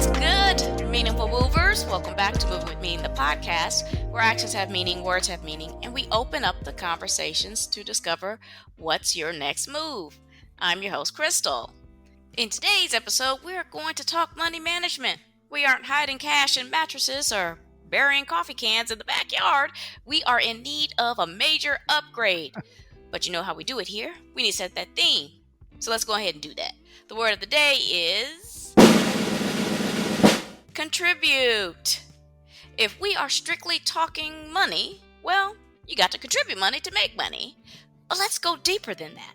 What's good, meaningful movers? Welcome back to Move With Me, the podcast where actions have meaning, words have meaning, and we open up the conversations to discover what's your next move. I'm your host, Krystal. In today's episode, we're going to talk money management. We aren't hiding cash in mattresses or burying coffee cans in the backyard. We are in need of a major upgrade. But you know how we do it here? We need to set that theme. So let's go ahead and do that. The word of the day is contribute. If we are strictly talking money, well, you got to contribute money to make money. But let's go deeper than that.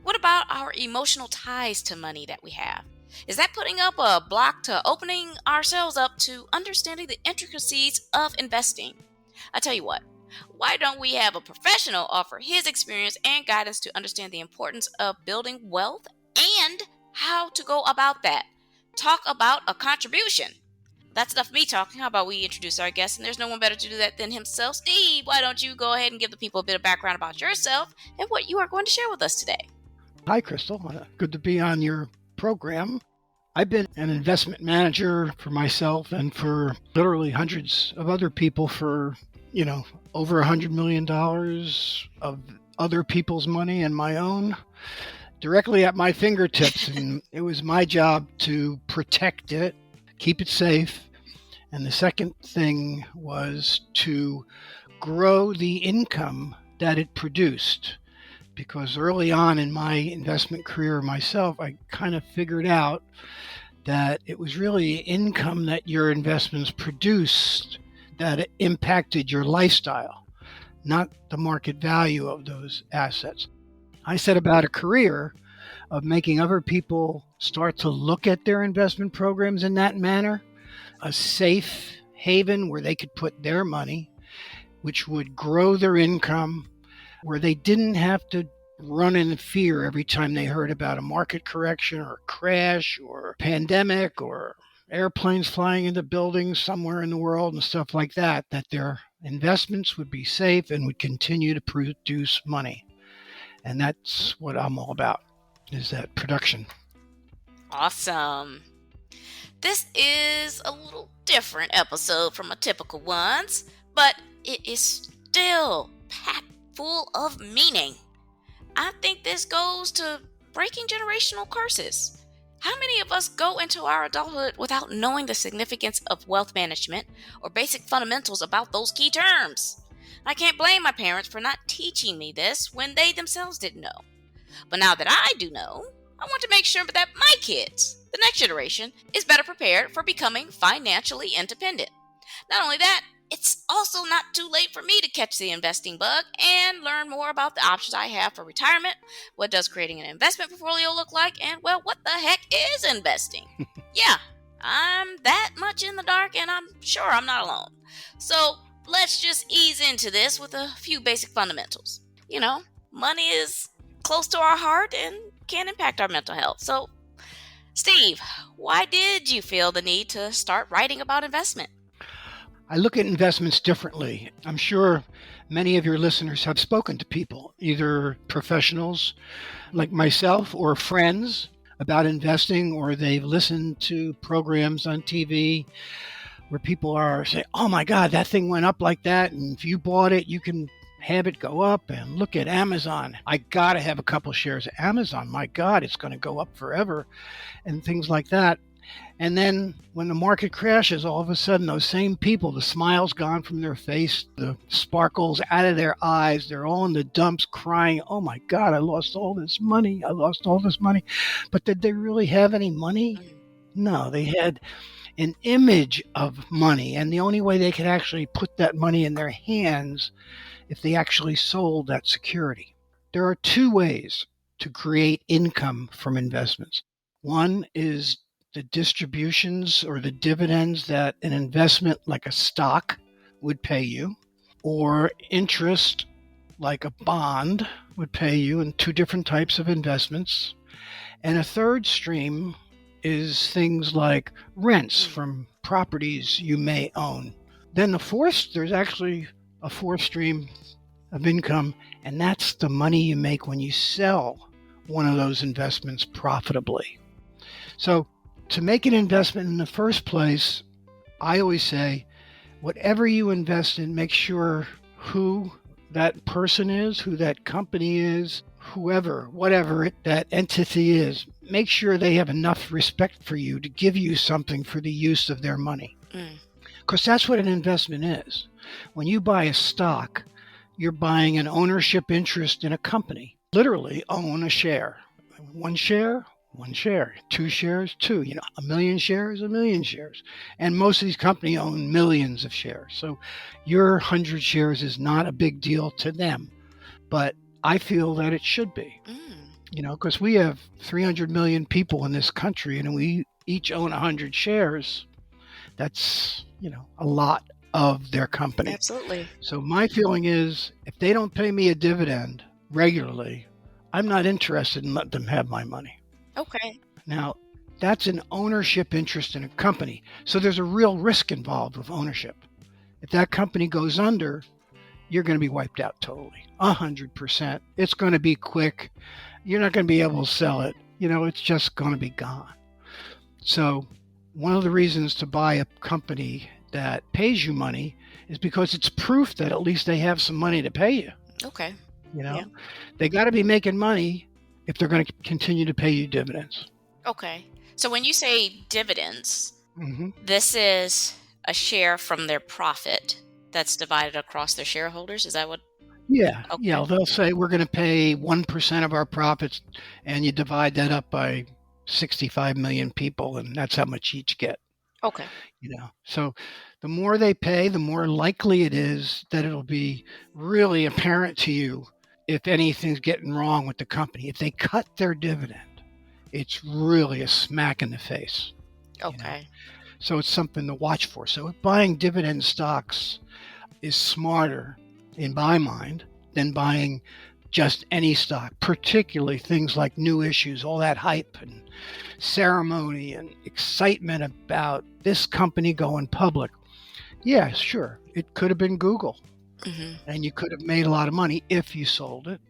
What about our emotional ties to money that we have? Is that putting up a block to opening ourselves up to understanding the intricacies of investing? I tell you what, why don't we have a professional offer his experience and guidance to understand the importance of building wealth and how to go about that? Talk about a contribution. That's enough of me talking. How about we introduce our guest? And there's no one better to do that than himself. Steve, why don't you go ahead and give the people a bit of background about yourself and what you are going to share with us today? Hi, Krystal. Good to be on your program. I've been an investment manager for myself and for literally hundreds of other people for, over $100 million of other people's money and my own directly at my fingertips. And it was my job to protect it, keep it safe. And the second thing was to grow the income that it produced. Because early on in my investment career myself, I kind of figured out that it was really income that your investments produced that impacted your lifestyle, not the market value of those assets. I set about a career of making other people start to look at their investment programs in that manner, a safe haven where they could put their money, which would grow their income, where they didn't have to run in fear every time they heard about a market correction or a crash or a pandemic or airplanes flying into buildings somewhere in the world and stuff like that, that their investments would be safe and would continue to produce money. And that's what I'm all about, is that production. Awesome. This is a little different episode from a typical ones, but it is still packed full of meaning. I think this goes to breaking generational curses. How many of us go into our adulthood without knowing the significance of wealth management or basic fundamentals about those key terms? I can't blame my parents for not teaching me this when they themselves didn't know. But now that I do know, I want to make sure that my kids, the next generation, is better prepared for becoming financially independent. Not only that, it's also not too late for me to catch the investing bug and learn more about the options I have for retirement. What does creating an investment portfolio look like? And, well, what the heck is investing? Yeah, I'm that much in the dark, and I'm sure I'm not alone. So let's just ease into this with a few basic fundamentals. Money is close to our heart and can impact our mental health. So, Steve, why did you feel the need to start writing about investment? I look at investments differently. I'm sure many of your listeners have spoken to people, either professionals like myself or friends about investing, or they've listened to programs on TV where people are saying, oh my God, that thing went up like that. And if you bought it, you can have it go up. And look at Amazon. I got to have a couple shares of Amazon. My God, it's going to go up forever and things like that. And then when the market crashes, all of a sudden, those same people, the smile's gone from their face, the sparkles out of their eyes, they're all in the dumps crying, oh my God, I lost all this money. But did they really have any money? No, they had an image of money. And the only way they could actually put that money in their hands if they actually sold that security. There are two ways to create income from investments. One is the distributions or the dividends that an investment like a stock would pay you, or interest like a bond would pay you in two different types of investments. And a third stream is things like rents from properties you may own. Then there's actually a fourth stream of income, and that's the money you make when you sell one of those investments profitably. So To make an investment in the first place, I always say, whatever you invest in, make sure who that person is, who that company is, whoever, whatever that entity is, make sure they have enough respect for you to give you something for the use of their money. Mm. Because that's what an investment is. When you buy a stock, you're buying an ownership interest in a company. Literally own a share. One share, one share. Two shares, two. A million shares, a million shares. And most of these companies own millions of shares. So your 100 shares is not a big deal to them. But I feel that it should be. Mm. Because we have 300 million people in this country and we each own 100 shares. That's, a lot of their company. Absolutely. So my feeling is if they don't pay me a dividend regularly, I'm not interested in letting them have my money. Okay. Now, that's an ownership interest in a company. So there's a real risk involved with ownership. If that company goes under, you're going to be wiped out totally, 100%. It's going to be quick. You're not going to be able to sell it. It's just going to be gone. So one of the reasons to buy a company that pays you money is because it's proof that at least they have some money to pay you. Okay. Yeah. They got to be making money if they're going to continue to pay you dividends. Okay. So when you say dividends, Mm-hmm. this is a share from their profit that's divided across their shareholders. Is that what? Yeah. Okay. Yeah. They'll say we're going to pay 1% of our profits, and you divide that up by 65 million people, and that's how much you each get. Okay. So the more they pay, the more likely it is that it'll be really apparent to you if anything's getting wrong with the company. If they cut their dividend, it's really a smack in the face. Okay. So it's something to watch for. So buying dividend stocks is smarter, in my mind, than buying just any stock, particularly things like new issues, all that hype and ceremony and excitement about this company going public. Yeah, sure. It could have been Google, Mm-hmm. and you could have made a lot of money if you sold it.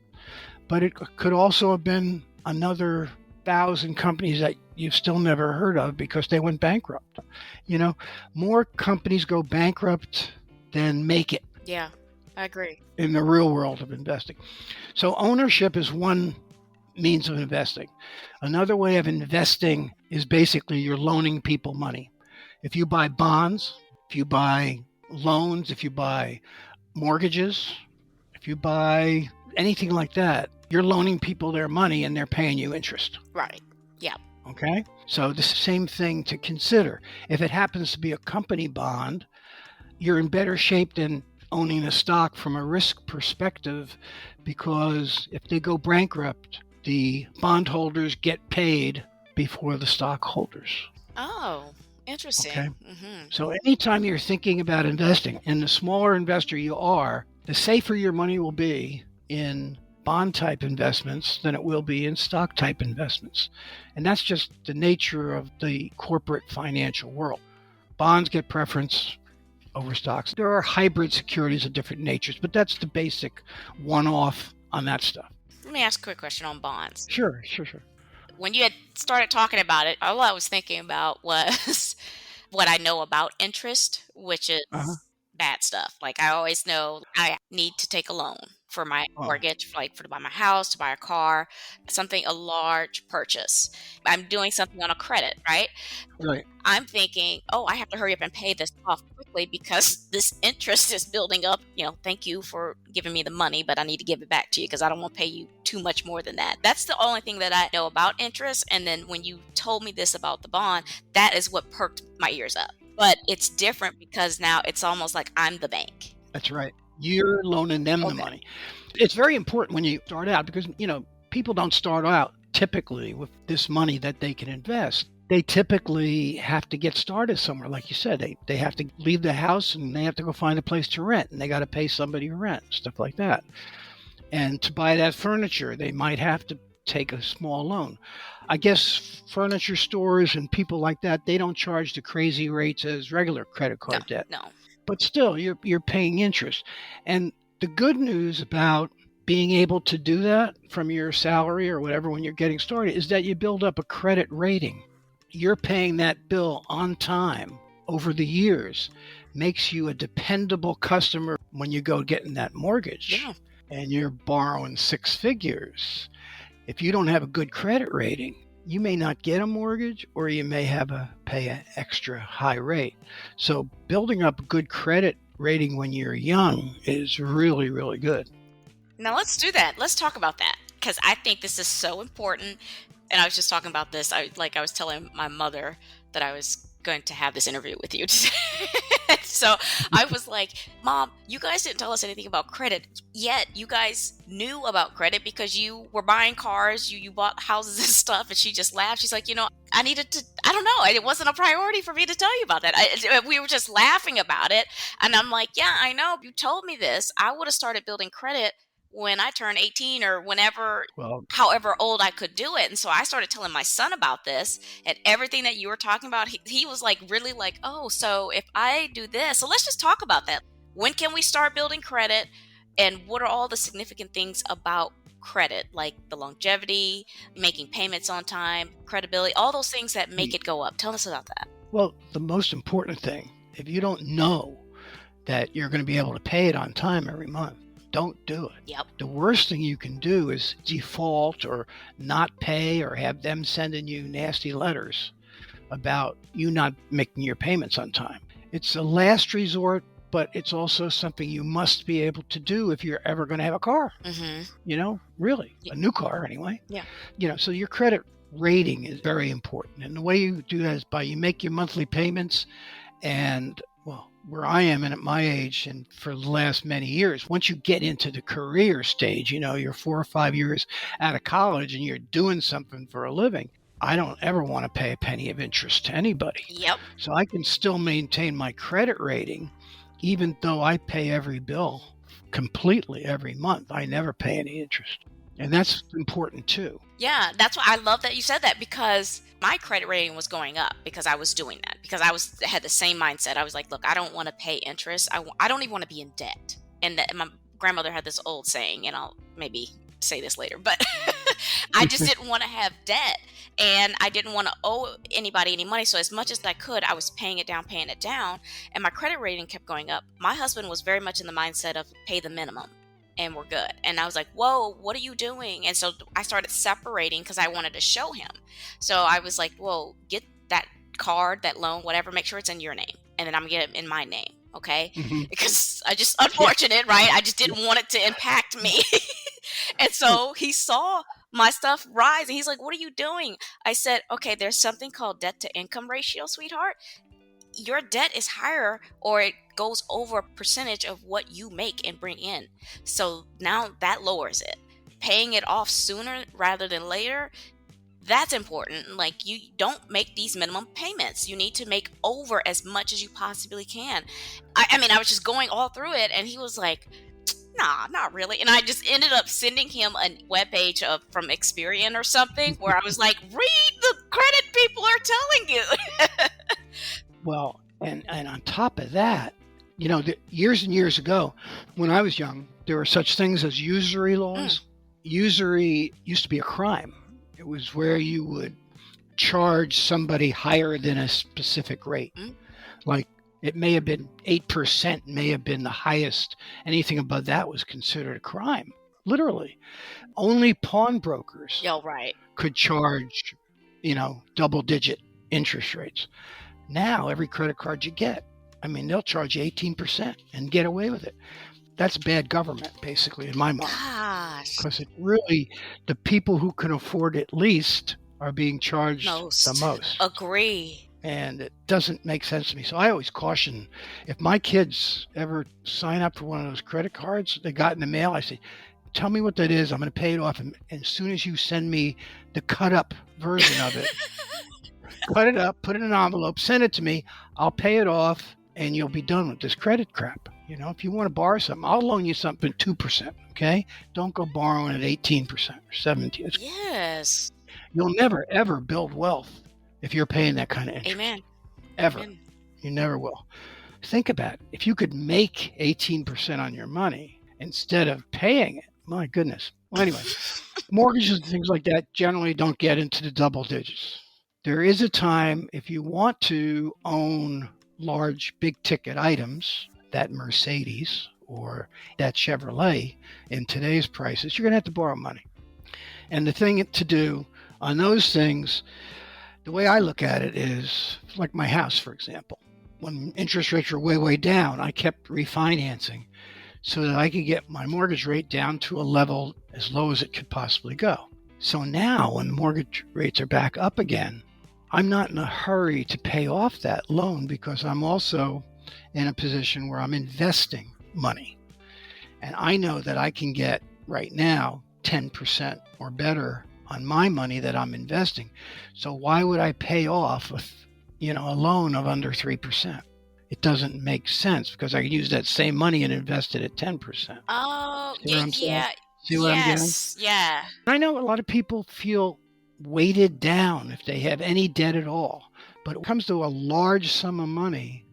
But it could also have been another 1,000 companies that you've still never heard of because they went bankrupt. More companies go bankrupt than make it. Yeah, I agree. In the real world of investing. So ownership is one means of investing. Another way of investing is basically you're loaning people money. If you buy bonds, if you buy loans, if you buy mortgages, if you buy anything like that, you're loaning people their money and they're paying you interest. Right. Yeah. Okay? So the same thing to consider. If it happens to be a company bond, you're in better shape than owning a stock from a risk perspective, because if they go bankrupt, the bondholders get paid before the stockholders. Oh, interesting. Okay. Mm-hmm. So anytime you're thinking about investing, and the smaller investor you are, the safer your money will be in bond type investments than it will be in stock type investments. And that's just the nature of the corporate financial world. Bonds get preference over stocks. There are hybrid securities of different natures, but that's the basic one-off on that stuff. Let me ask a quick question on bonds. Sure. When you had started talking about it, all I was thinking about was what I know about interest, which is Uh-huh. bad stuff. Like I always know I need to take a loan for my Oh, mortgage, like to buy my house, to buy a car, a large purchase. I'm doing something on a credit, right? right. I'm thinking, oh, I have to hurry up and pay this off quickly because this interest is building up. Thank you for giving me the money, but I need to give it back to you because I don't want to pay you too much more than that. That's the only thing that I know about interest. And then when you told me this about the bond, that is what perked my ears up. But it's different because now it's almost like I'm the bank. That's right. You're loaning them the Okay. money. It's very important when you start out because, people don't start out typically with this money that they can invest. They typically have to get started somewhere. Like you said, they have to leave the house and they have to go find a place to rent, and they got to pay somebody to rent, stuff like that. And to buy that furniture, they might have to take a small loan. I guess furniture stores and people like that, they don't charge the crazy rates as regular credit card debt. No. But still, you're paying interest. And the good news about being able to do that from your salary or whatever when you're getting started is that you build up a credit rating. you're paying that bill on time over the years makes you a dependable customer when you go getting that mortgage Yeah. and you're borrowing six figures. If you don't have a good credit rating, you may not get a mortgage, or you may have to pay an extra high rate. So building up a good credit rating when you're young is really, really good. Now let's do that. Let's talk about that, because I think this is so important. And I was just talking about this. I was telling my mother that I was going to have this interview with you today. So I was like, Mom, you guys didn't tell us anything about credit, yet you guys knew about credit because you were buying cars, you bought houses and stuff. And she just laughed. She's like, I needed to, I don't know, it wasn't a priority for me to tell you about that. We were just laughing about it. And I'm like, yeah, I know. If you told me this, I would have started building credit when I turned 18, or whenever, Well, however old I could do it. And so I started telling my son about this, and everything that you were talking about. He was like, really like, oh, so if I do this, so let's just talk about that. When can we start building credit? And what are all the significant things about credit, like the longevity, making payments on time, credibility, all those things that make it go up? Tell us about that. well, the most important thing, if you don't know that you're going to be able to pay it on time every month, don't do it. Yep. The worst thing you can do is default or not pay, or have them sending you nasty letters about you not making your payments on time. It's a last resort, but it's also something you must be able to do if you're ever going to have a car. Really, Yeah. a new car anyway. Yeah. So your credit rating is very important. And the way you do that is by you make your monthly payments. And well, where I am and at my age, and for the last many years, once you get into the career stage, you're 4 or 5 years out of college and you're doing something for a living, I don't ever want to pay a penny of interest to anybody. Yep. So I can still maintain my credit rating, even though I pay every bill completely every month. I never pay any interest. And that's important too. Yeah, that's why I love that you said that, because my credit rating was going up because I was doing that, because I had the same mindset. I was like, look, I don't want to pay interest. I don't even want to be in debt. And my grandmother had this old saying, and I'll maybe say this later, but I just didn't want to have debt, and I didn't want to owe anybody any money. So as much as I could, I was paying it down, and my credit rating kept going up. My husband was very much in the mindset of pay the minimum and we're good. And I was like, whoa, what are you doing? And so I started separating because I wanted to show him. So I was like, whoa, get that card, that loan, whatever, make sure it's in your name. And then I'm going to get it in my name. Okay. Because I just, unfortunate, right? I just didn't want it to impact me. And so he saw my stuff rise and he's like, what are you doing? I said, okay, there's something called debt to income ratio, sweetheart. Your debt is higher, or it goes over a percentage of what you make and bring in. So now that lowers it. Paying it off sooner rather than later, that's important. Like, you don't make these minimum payments. You need to make over as much as you possibly can. I mean, I was just going all through it, and he was like, nah, not really. And I just ended up sending him a webpage from Experian or something where I was like, read the credit people are telling you. Well, and on top of that, years and years ago, when I was young, there were such things as usury laws. Usury used to be a crime. It was where you would charge somebody higher than a specific rate. Like, it may have been 8%, may have been the highest. Anything above that was considered a crime, literally. Only pawnbrokers could charge, double-digit interest rates. Now, every credit card you get, they'll charge you 18% and get away with it. That's bad government, basically, in my mind. Gosh. Because it really, the people who can afford it least are being charged the most. Agree. And it doesn't make sense to me. So I always caution, if my kids ever sign up for one of those credit cards they got in the mail, I say, tell me what that is. I'm going to pay it off. And as soon as you send me the cut up version of it, cut it up, put it in an envelope, send it to me. I'll pay it off, and you'll be done with this credit crap. If you want to borrow something, I'll loan you something at 2%, okay? Don't go borrowing at 18% or 17%. Yes. You'll never, ever build wealth if you're paying that kind of interest. Amen. Ever. Amen. You never will. Think about it. If you could make 18% on your money instead of paying it, my goodness. Well, anyway, mortgages and things like that generally don't get into the double digits. There is a time if you want to own large, big ticket items, that Mercedes or that Chevrolet in today's prices, you're going to have to borrow money. And the thing to do on those things, the way I look at it is like my house, for example. When interest rates were way, way down, I kept refinancing so that I could get my mortgage rate down to a level as low as it could possibly go. So now when mortgage rates are back up again, I'm not in a hurry to pay off that loan because I'm also in a position where I'm investing money. And I know that I can get right now 10% or better on my money that I'm investing. So why would I pay off a loan of under 3%? It doesn't make sense because I can use that same money and invest it at 10%. Oh, See what I'm saying? yeah. See what I'm getting? Yes. Yeah. I know a lot of people feel weighted down if they have any debt at all. But when it comes to a large sum of money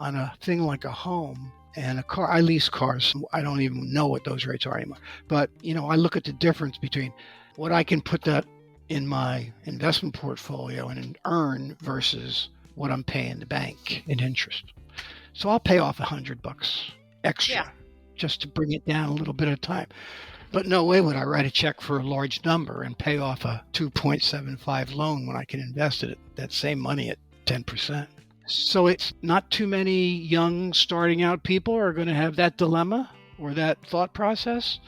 on a thing like a home and a car, I lease cars. I don't even know what those rates are anymore. But, I look at the difference between what I can put that in my investment portfolio and earn versus what I'm paying the bank in interest. So I'll pay off $100 extra just to bring it down a little bit at a time. But no way would I write a check for a large number and pay off a 2.75 loan when I can invest it, that same money at 10%. So it's not too many young starting out people are going to have that dilemma or that thought process.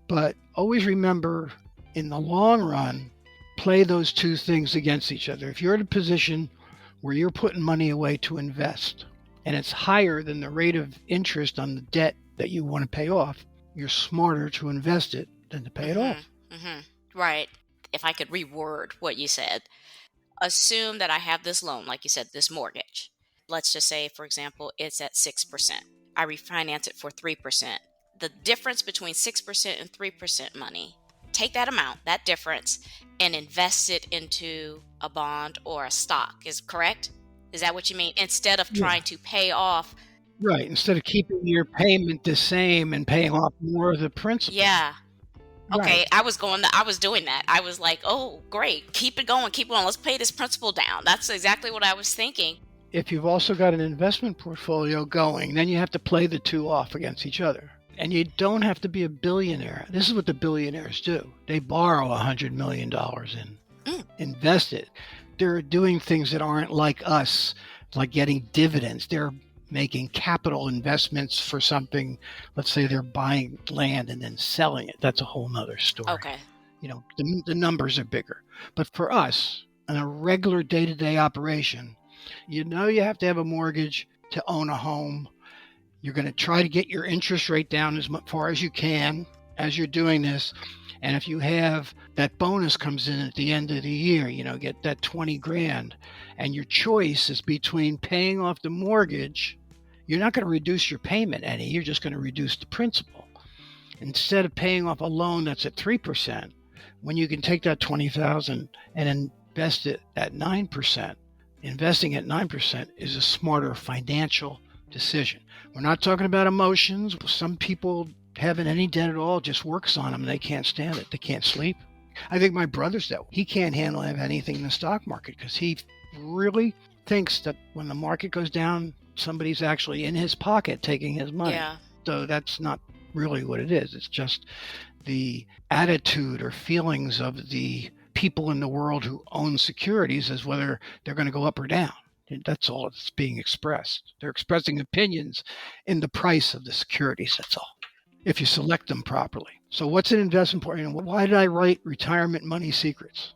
But always remember, in the long run, play those two things against each other. If you're in a position where you're putting money away to invest and it's higher than the rate of interest on the debt that you want to pay off, you're smarter to invest it than to pay it off. Right. If I could reword what you said, assume that I have this loan, like you said, this mortgage. Let's just say, for example, it's at 6%. I refinance it for 3%. The difference between 6% and 3% money, take that amount, that difference, and invest it into a bond or a stock. Is correct? Is that what you mean? Instead of trying to pay off. Right. Instead of keeping your payment the same and paying off more of the principal. Yeah. Okay. Right. I was doing that. I was like, oh, great. Keep it going. Keep going. Let's pay this principal down. That's exactly what I was thinking. If you've also got an investment portfolio going, then you have to play the two off against each other. And you don't have to be a billionaire. This is what the billionaires do. They borrow $100 million and invest it. They're doing things that aren't like us, like getting dividends. They're making capital investments for something. Let's say they're buying land and then selling it. That's a whole nother story. Okay. The numbers are bigger. But for us, in a regular day-to-day operation, you have to have a mortgage to own a home. You're going to try to get your interest rate down as far as you can as you're doing this. And if you have that bonus comes in at the end of the year, get that 20 grand, and your choice is between paying off the mortgage, you're not going to reduce your payment any. You're just going to reduce the principal. Instead of paying off a loan that's at 3%, when you can take that $20,000 and invest it at 9%, investing at 9% is a smarter financial decision. We're not talking about emotions. Some people having any debt at all just works on them. They can't stand it. They can't sleep. I think my brother's that. He can't handle anything in the stock market because he really thinks that when the market goes down, somebody's actually in his pocket taking his money. Yeah. So that's not really what it is. It's just the attitude or feelings of the people in the world who own securities as whether they're going to go up or down. That's all that's being expressed. They're expressing opinions in the price of the securities. That's all, if you select them properly. So what's an investment portfolio? Why did I write Retirement Money Secrets?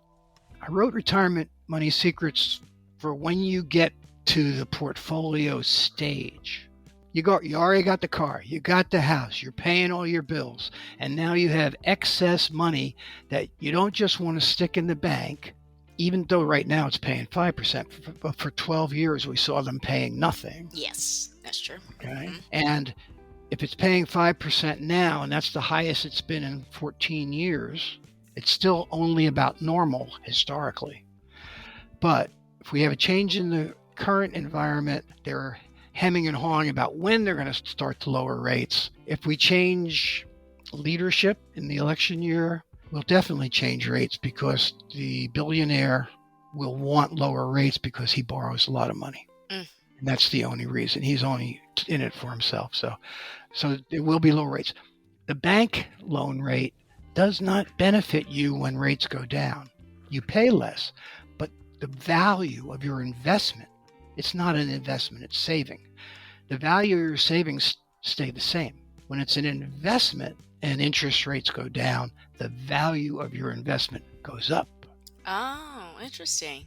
I wrote Retirement Money Secrets for when you get to the portfolio stage. You already got the car, you got the house, you're paying all your bills, and now you have excess money that you don't just want to stick in the bank, even though right now it's paying 5%. But for 12 years, we saw them paying nothing. Yes, that's true. Okay. Mm-hmm. And if it's paying 5% now, and that's the highest it's been in 14 years, it's still only about normal historically. But if we have a change in the current environment, they're hemming and hawing about when they're going to start to lower rates. If we change leadership in the election year, we'll definitely change rates because the billionaire will want lower rates because he borrows a lot of money. Mm. And that's the only reason. He's only in it for himself. So there will be low rates. The bank loan rate does not benefit you when rates go down. You pay less, but the value of your investment, it's not an investment, it's saving. The value of your savings stay the same. When it's an investment and interest rates go down, the value of your investment goes up. Oh, interesting.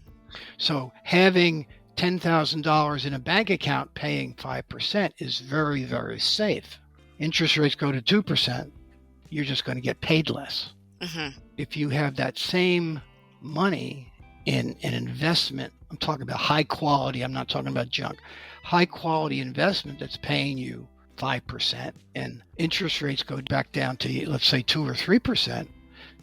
So having $10,000 in a bank account paying 5% is very, very safe. Interest rates go to 2%, you're just going to get paid less. Mm-hmm. If you have that same money in an investment, I'm talking about high quality, I'm not talking about junk, high quality investment that's paying you 5% and interest rates go back down to, let's say, 2 or 3%,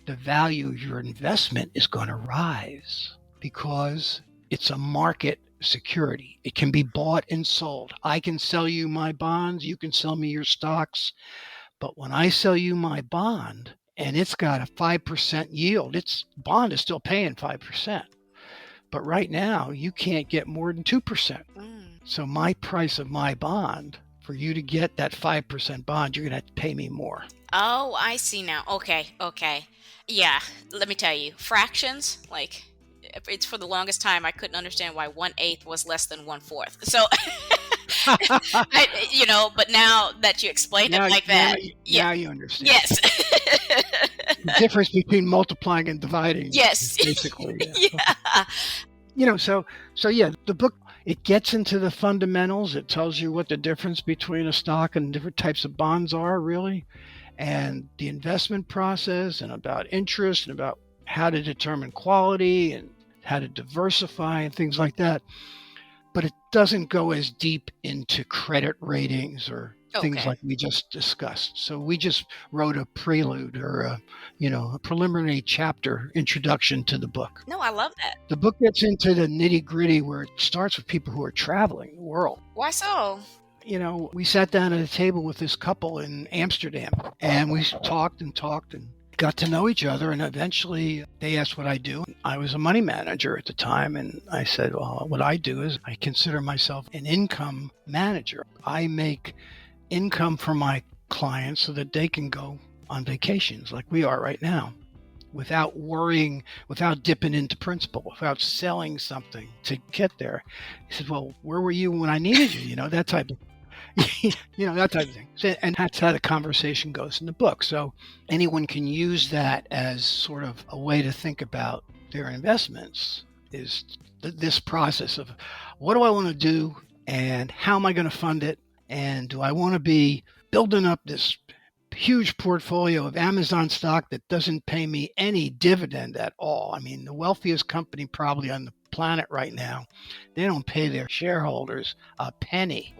the value of your investment is going to rise because it's a market security. It can be bought and sold. I can sell you my bonds, you can sell me your stocks, but when I sell you my bond and it's got a 5% yield, its bond is still paying 5%. But right now, you can't get more than 2%. So my price of my bond, for you to get that 5% bond, you're going to have to pay me more. Oh, I see now. Okay. Yeah, let me tell you, fractions, like, it's for the longest time I couldn't understand why 1/8 was less than 1/4. So, but now that you explained it like that, Now you understand. Yes. The difference between multiplying and dividing. Yes. Basically. Yeah. So yeah, the book, it gets into the fundamentals. It tells you what the difference between a stock and different types of bonds are, really, and the investment process, and about interest, and about how to determine quality and how to diversify and things like that. But it doesn't go as deep into credit ratings or things like we just discussed. So we just wrote a prelude or a preliminary chapter introduction to the book. No, I love that. The book gets into the nitty-gritty where it starts with people who are traveling the world. Why so? We sat down at a table with this couple in Amsterdam, and we talked and got to know each other, and eventually they asked what I do. I was a money manager at the time, and I said, well, what I do is I consider myself an income manager. I make income for my clients so that they can go on vacations like we are right now without worrying, without dipping into principal, without selling something to get there. He said, well, where were you when I needed you? That type of that type of thing. So, and that's how the conversation goes in the book. So anyone can use that as sort of a way to think about their investments, is this process of what do I want to do and how am I going to fund it? And do I want to be building up this huge portfolio of Amazon stock that doesn't pay me any dividend at all? I mean, the wealthiest company probably on the planet right now, they don't pay their shareholders a penny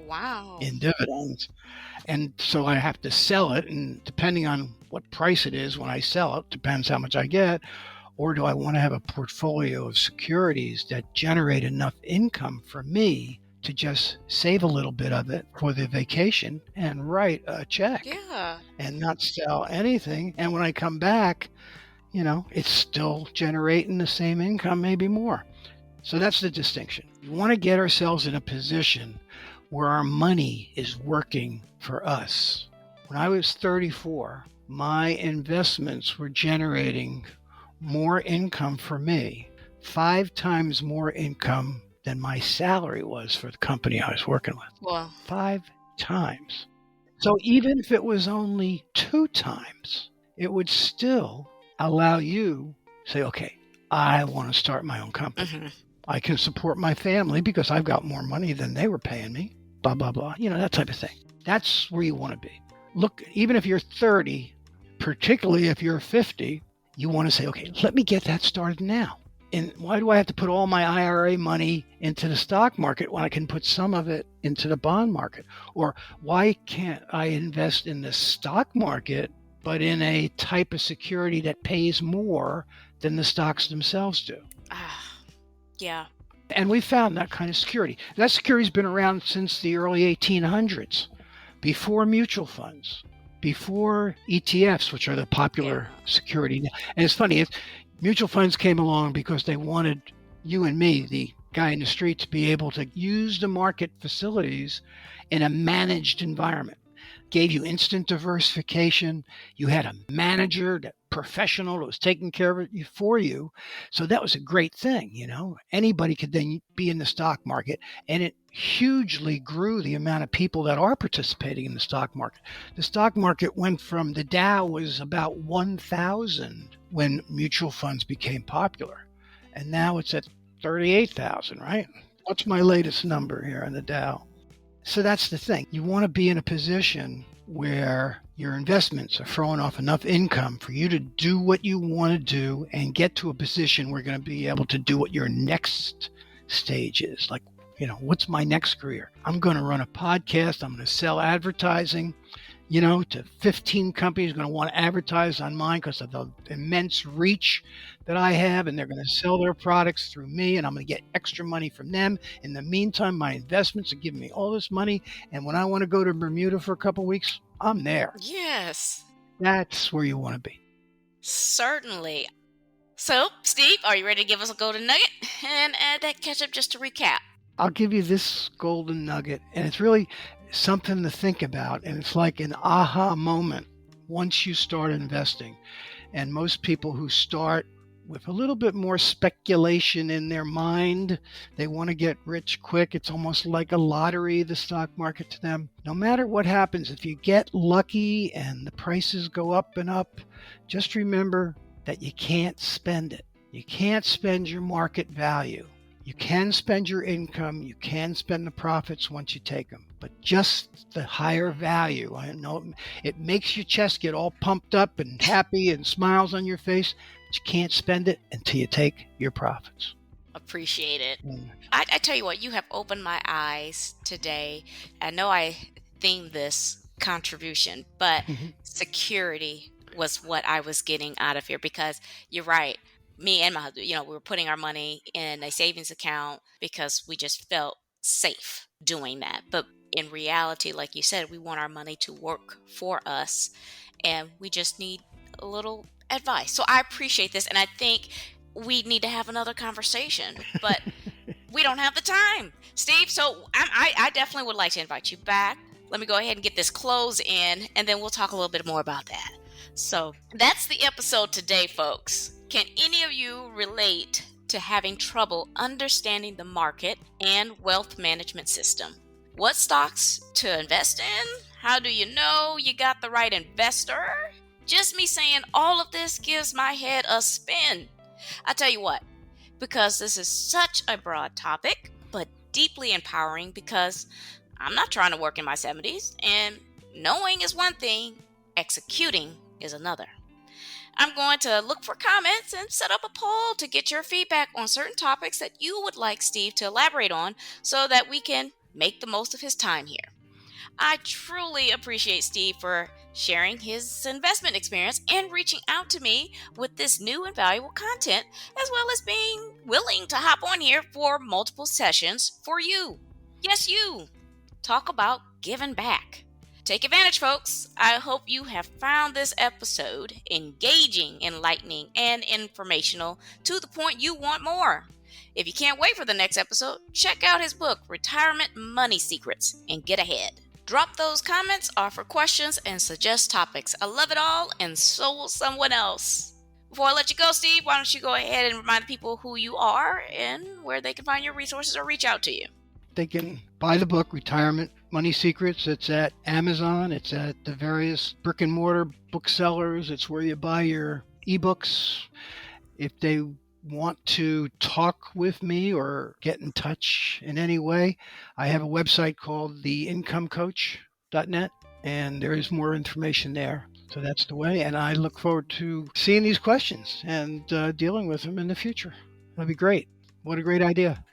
in dividends. And so I have to sell it, and depending on what price it is when I sell it, depends how much I get. Or do I want to have a portfolio of securities that generate enough income for me to just save a little bit of it for the vacation and write a check and not sell anything? And when I come back, it's still generating the same income, maybe more. So that's the distinction. We want to get ourselves in a position where our money is working for us. When I was 34, my investments were generating more income for me, 5 times more income than my salary was for the company I was working with. Wow. 5 times. So even if it was only 2 times, it would still allow you to say, okay, I want to start my own company. Mm-hmm. I can support my family because I've got more money than they were paying me, blah, blah, blah. That type of thing. That's where you want to be. Look, even if you're 30, particularly if you're 50, you want to say, okay, let me get that started now. And why do I have to put all my IRA money into the stock market when I can put some of it into the bond market? Or why can't I invest in the stock market, but in a type of security that pays more than the stocks themselves do? Yeah. And we found that kind of security. That security's been around since the early 1800s, before mutual funds, before ETFs, which are the popular security. And it's funny, mutual funds came along because they wanted you and me, the guy in the street, to be able to use the market facilities in a managed environment. Gave you instant diversification. You had a manager, that professional that was taking care of it for you. So that was a great thing, you know. Anybody could then be in the stock market, and it hugely grew the amount of people that are participating in the stock market. The stock market went from, the Dow was about 1,000 when mutual funds became popular, and now it's at 38,000, right? What's my latest number here on the Dow? So that's the thing. You want to be in a position where your investments are throwing off enough income for you to do what you want to do and get to a position where you're going to be able to do what your next stage is. Like, you know, what's my next career? I'm going to run a podcast. I'm going to sell advertising, you know, to 15 companies going to want to advertise on mine because of the immense reach that I have, and they're going to sell their products through me, and I'm going to get extra money from them. In the meantime, my investments are giving me all this money, and when I want to go to Bermuda for a couple of weeks, I'm there. Yes, That's where you want to be. certainly. So, Steve, are you ready to give us a golden nugget and add that ketchup just to recap? I'll give you this golden nugget, and it's really something to think about, and it's like an aha moment once you start investing. And most people who start with a little bit more speculation in their mind, they want to get rich quick. It's almost like a lottery, the stock market, to them. No matter what happens, if you get lucky and the prices go up and up, just remember that you can't spend it. You can't spend your market value. You can spend your income, you can spend the profits once you take them, but just the higher value. I know it makes your chest get all pumped up and happy and smiles on your face, but you can't spend it until you take your profits. Appreciate it. Mm. I tell you what, you have opened my eyes today. I know I themed this contribution, but security was what I was getting out of here, because you're right. Me and my husband, we were putting our money in a savings account because we just felt safe doing that. But in reality, like you said, we want our money to work for us, and we just need a little advice. So I appreciate this, and I think we need to have another conversation, but we don't have the time, Steve. So I definitely would like to invite you back. Let me go ahead and get this close in, and then we'll talk a little bit more about that. So that's the episode today, folks. Can any of you relate to having trouble understanding the market and wealth management system? What stocks to invest in? How do you know you got the right investor? Just me saying all of this gives my head a spin. I tell you what, because this is such a broad topic, but deeply empowering, because I'm not trying to work in my 70s, and knowing is one thing, executing is another. I'm going to look for comments and set up a poll to get your feedback on certain topics that you would like Steve to elaborate on, so that we can make the most of his time here. I truly appreciate Steve for sharing his investment experience and reaching out to me with this new and valuable content, as well as being willing to hop on here for multiple sessions for you. Yes, you. Talk about giving back. Take advantage, folks. I hope you have found this episode engaging, enlightening, and informational to the point you want more. If you can't wait for the next episode, check out his book, Retirement Money Secrets, and get ahead. Drop those comments, offer questions, and suggest topics. I love it all, and so will someone else. Before I let you go, Steve, why don't you go ahead and remind people who you are and where they can find your resources or reach out to you. They can buy the book, Retirement Money Secrets. It's at Amazon. It's at the various brick and mortar booksellers. It's where you buy your ebooks. If they want to talk with me or get in touch in any way, I have a website called theincomecoach.net, and there is more information there. So that's the way, and I look forward to seeing these questions and dealing with them in the future. That'd be great. What a great idea.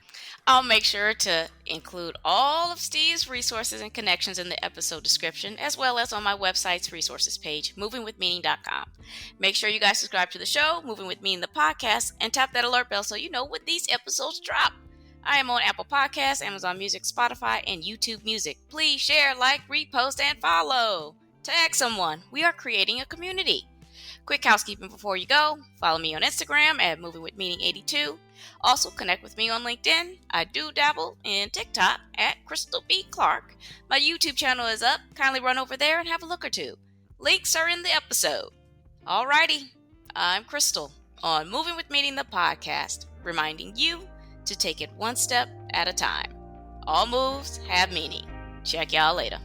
I'll make sure to include all of Steve's resources and connections in the episode description, as well as on my website's resources page, movingwithmeaning.com. Make sure you guys subscribe to the show, Moving With Meaning the podcast, and tap that alert bell so you know when these episodes drop. I am on Apple Podcasts, Amazon Music, Spotify, and YouTube Music. Please share, like, repost, and follow. Tag someone. We are creating a community. Quick housekeeping before you go. Follow me on Instagram at movingwithmeaning82. Also, connect with me on LinkedIn. I do dabble in TikTok at Krystal B. Clark. My YouTube channel is up. Kindly run over there and have a look or two. Links are in the episode. Alrighty, I'm Krystal on Moving with Meaning, the podcast, reminding you to take it one step at a time. All moves have meaning. Check y'all later.